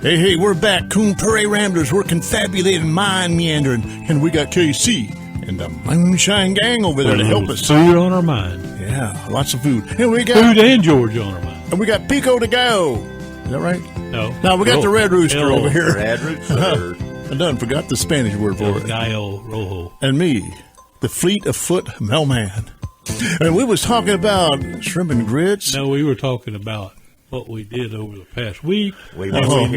Hey, we're back. Coon Prairie Ramblers. We're confabulating, mind meandering. And we got KC and the Moonshine Gang over there to help us. Food on our mind. Yeah, lots of food. And we got Food and George on our mind. And we got Pico to go. Is that right? No. No, we got the Red Rooster over here. Red Rooster. I done forgot the Spanish word for it. Gallo Rojo. And me, the Fleet of Foot Mailman. And we was talking about shrimp and grits. No, we were talking about what we did over the past week. We never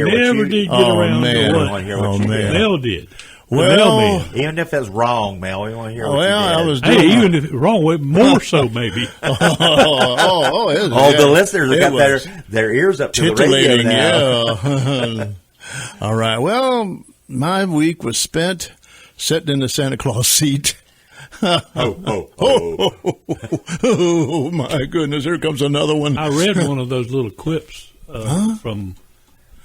did get around to what Mel did. Well, even if it's wrong, Mel, we want to hear what you did. Even if it's wrong, more so maybe. The listeners have got their ears up to the radio now. Yeah. All right. Well, my week was spent sitting in the Santa Claus seat. Oh, my goodness, here comes another one. I read one of those little quips from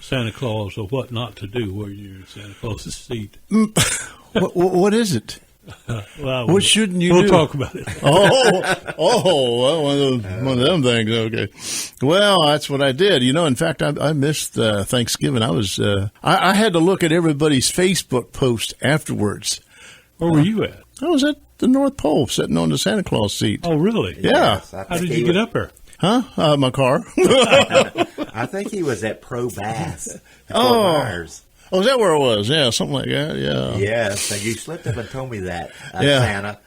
Santa Claus of what not to do where you're in Santa Claus's seat. What is it? What shouldn't you do? We'll talk about it. Well, one of them things. Okay. Well, that's what I did. In fact, I missed Thanksgiving. I had to look at everybody's Facebook post afterwards. Where were you at? I was at the North Pole, sitting on the Santa Claus seat. Oh, really? Yeah. Yes, how did you get up there? Huh? My car. I think he was at Pro Bass. Myers. Oh, is that where it was? Yeah, something like that. Yeah. Yes, and you slipped up and told me that, Santa.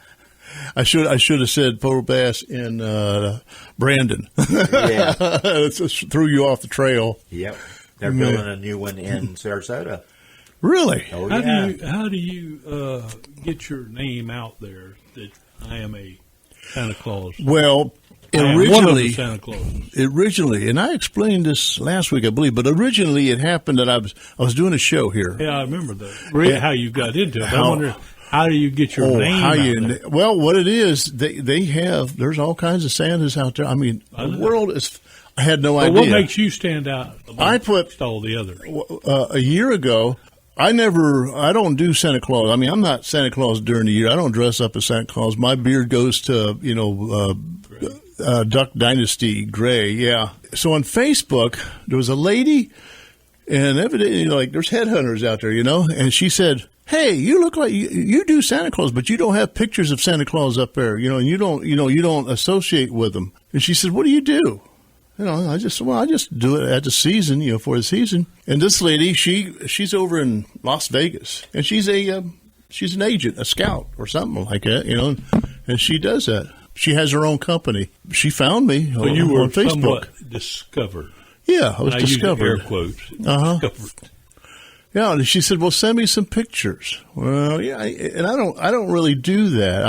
I should have said Pro Bass in Brandon. Yeah. It just threw you off the trail. Yep. They're building a new one in Sarasota. Really? Oh, How do you get your name out there that I am a Santa Claus? Well, one of the Santa Clauses. Originally, and I explained this last week, I believe, but originally it happened that I was doing a show here. Yeah, I remember that. How you got into it. I wonder, how do you get your name out there? Well, what it is, they have, there's all kinds of Santas out there. I mean, the world is, I had no idea. What makes you stand out amongst all the others? A year ago, I don't do Santa Claus. I mean, I'm not Santa Claus during the year. I don't dress up as Santa Claus. My beard goes to, Duck Dynasty gray. Yeah. So on Facebook, there was a lady, and evidently, there's headhunters out there, and she said, "Hey, you look like you do Santa Claus, but you don't have pictures of Santa Claus up there, and you don't associate with them." And she said, "What do you do?" I just do it at the season, for the season. And this lady, she's over in Las Vegas, and she's an agent, a scout or something like that, and she does that. She has her own company. She found me on Facebook. Somewhat discovered. Yeah, I was discovered. Air quotes. Discovered. Yeah, and she said, "Well, send me some pictures." Well, yeah, and I don't really do that.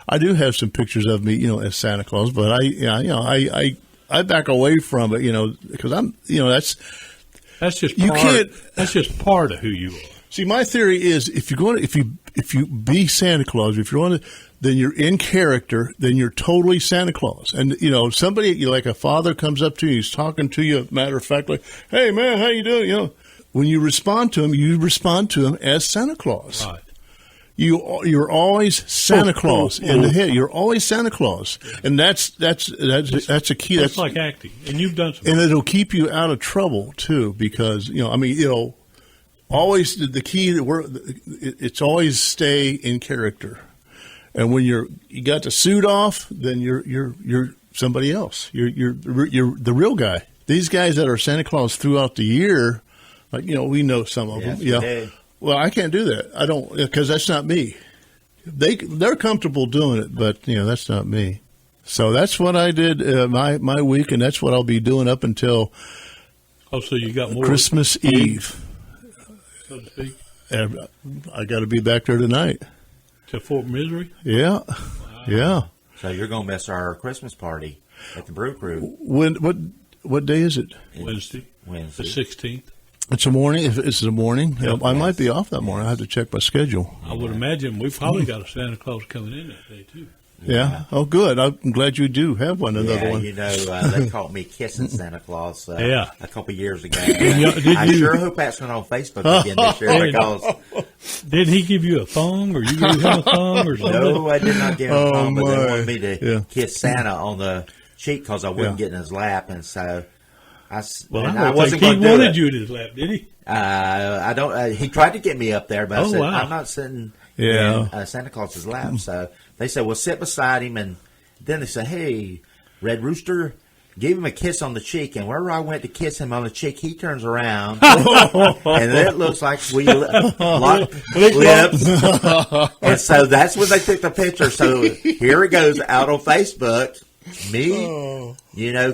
I do have some pictures of me, as Santa Claus, but I back away from it, because I'm, that's just that's just part of who you are. See, my theory is if you be Santa Claus, if you're then you're in character, then you're totally Santa Claus. And somebody like a father comes up to you, he's talking to you, matter of fact, like, "Hey man, how you doing?" When you respond to him as Santa Claus. Right. You're always Santa Claus in the head. You're always Santa Claus, and that's a key. That's like acting, and you've done some. And it'll keep you out of trouble too, because always the key it's always stay in character. And when you got the suit off, then you're somebody else. You're the real guy. These guys that are Santa Claus throughout the year, we know some of them. Yeah. Well, I can't do that. I don't, because that's not me. They're comfortable doing it, but that's not me. So that's what I did my week, and that's what I'll be doing up until so you got more Christmas Eve. So to speak. And I got to be back there tonight. To Fort Misery? Yeah. Wow. Yeah. So you're going to miss our Christmas party at the Brew Crew. What day is it? Wednesday. The 16th. It's a morning. If it's the morning, Yep. I might be off that morning. I have to check my schedule. I would imagine we've probably got a Santa Claus coming in that day too. Yeah. Oh, good. I'm glad you do have another one. They caught me kissing Santa Claus a couple years ago. I sure hope that's not on Facebook again this year because... Did he give you a thong, or you gave him a thong, or something? No, I did not give him a thong, but they wanted me to kiss Santa on the cheek because I wouldn't get in his lap, and so I wasn't going to do it. He wanted you in his lap, did he? I don't. He tried to get me up there, but I said, I'm not sitting in Santa Claus's lap. So they said, well, sit beside him. And then they said, hey, Red Rooster, give him a kiss on the cheek. And wherever I went to kiss him on the cheek, he turns around. And it looks like we locked lips. And so that's when they took the picture. So here it goes out on Facebook. Me,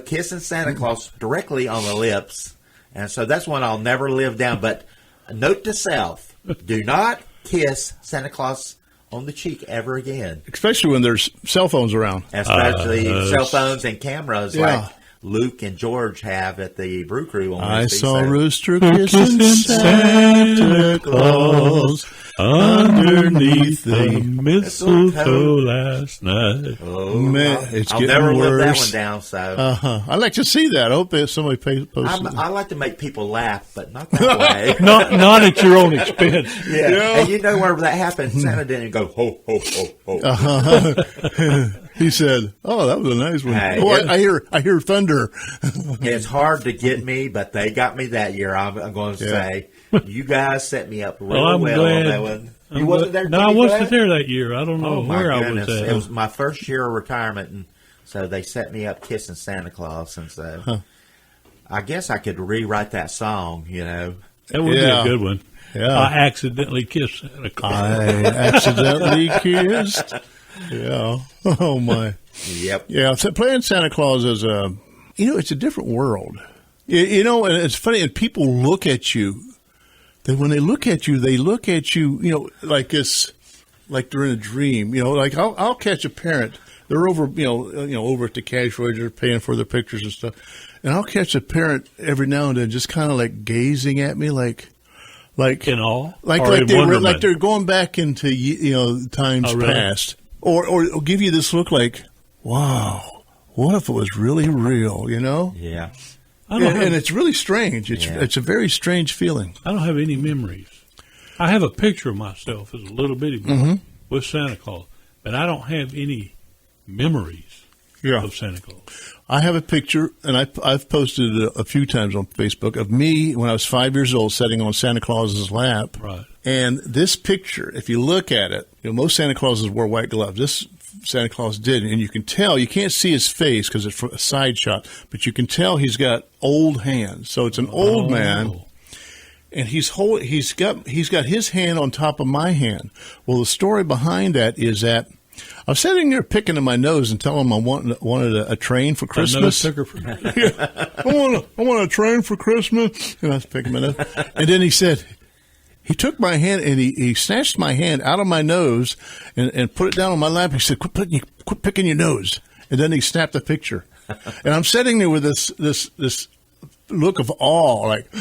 kissing Santa Claus directly on the lips. And so that's one I'll never live down. But note to self, do not kiss Santa Claus on the cheek ever again. Especially when there's cell phones around. Especially cell phones and cameras like Luke and George have at the Brew Crew. I saw Rooster kissing Santa Claus underneath the mistletoe last night. Oh, man, I'll never live that one down. So I'd like to see that. I hope somebody posts it. I like to make people laugh, but not that way. not at your own expense. Yeah. And wherever that happens, Santa didn't go ho ho ho ho. He said, "Oh, that was a nice one." I hear thunder. It's hard to get me, but they got me that year. I'm going to say, you guys set me up well on that one. You wasn't there? No, I wasn't there that year. I don't know where I was at. It was my first year of retirement, and so they set me up kissing Santa Claus, and so I guess I could rewrite that song. That would be a good one. Yeah. I accidentally kissed Santa Claus. I accidentally kissed. Yeah. Oh my. Yep. Yeah. So playing Santa Claus is it's a different world. And it's funny. And people look at you. When they look at you, like this, like they're in a dream. Like I'll catch a parent. They're over, over at the cash register paying for their pictures and stuff. And I'll catch a parent every now and then, just kind of like gazing at me, like in awe, like they're going back into times past. Or give you this look like, wow, what if it was really real, Yeah. And it's really strange. It's a very strange feeling. I don't have any memories. I have a picture of myself as a little bitty boy with Santa Claus, but I don't have any memories of Santa Claus. I have a picture, and I've posted it a few times on Facebook, of me when I was 5 years old sitting on Santa Claus's lap. Right. And this picture, if you look at it, most Santa Clauses wore white gloves. This Santa Claus didn't, and you can tell. You can't see his face because it's a side shot, but you can tell he's got old hands. So it's an old man, and he's got his hand on top of my hand. Well, the story behind that is that I was sitting there picking at my nose and telling him I wanted a train for Christmas. I want a train for Christmas, and I was picking my nose, and then he said. He took my hand and he snatched my hand out of my nose and put it down on my lap. He said, "Quit picking your nose." And then he snapped the picture. And I'm sitting there with this look of awe, like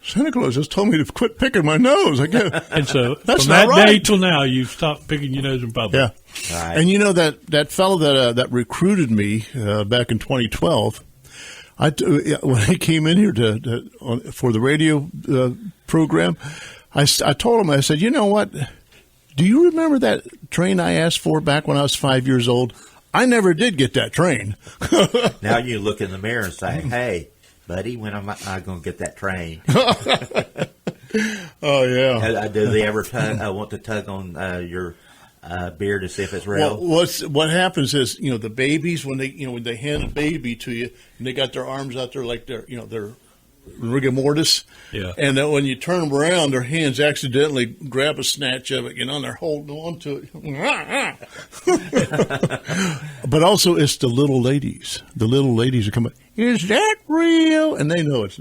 Santa Claus just told me to quit picking my nose. And so from that day till now, you've stopped picking your nose in public. Yeah. Right. And that fellow that recruited me back in 2012. When he came in here for the radio program. I told him, I said, you know what? Do you remember that train I asked for back when I was 5 years old? I never did get that train. Now you look in the mirror and say, hey, buddy, when am I going to get that train? Oh, yeah. Do they ever want to tug on your beer to see if it's real? Well, what happens is, the babies, when they hand a baby to you, and they got their arms out there like they're rigor mortis. Yeah. And then when you turn them around, their hands accidentally grab a snatch of it, and they're holding on to it. But also, it's the little ladies. The little ladies are coming, is that real? And they know it's,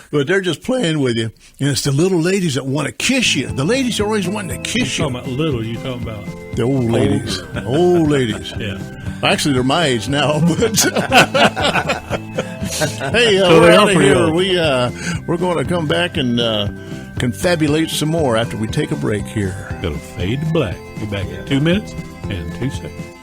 but they're just playing with you. And it's the little ladies that want to kiss you. The ladies are always wanting to kiss you. You're talking about little, you're talking about? The old ladies. Old ladies. Yeah. Actually, they're my age now, but... Hey, so we're out of here. We're going to come back and confabulate some more after we take a break here. Go to Fade to Black. Be back in 2 minutes and 2 seconds.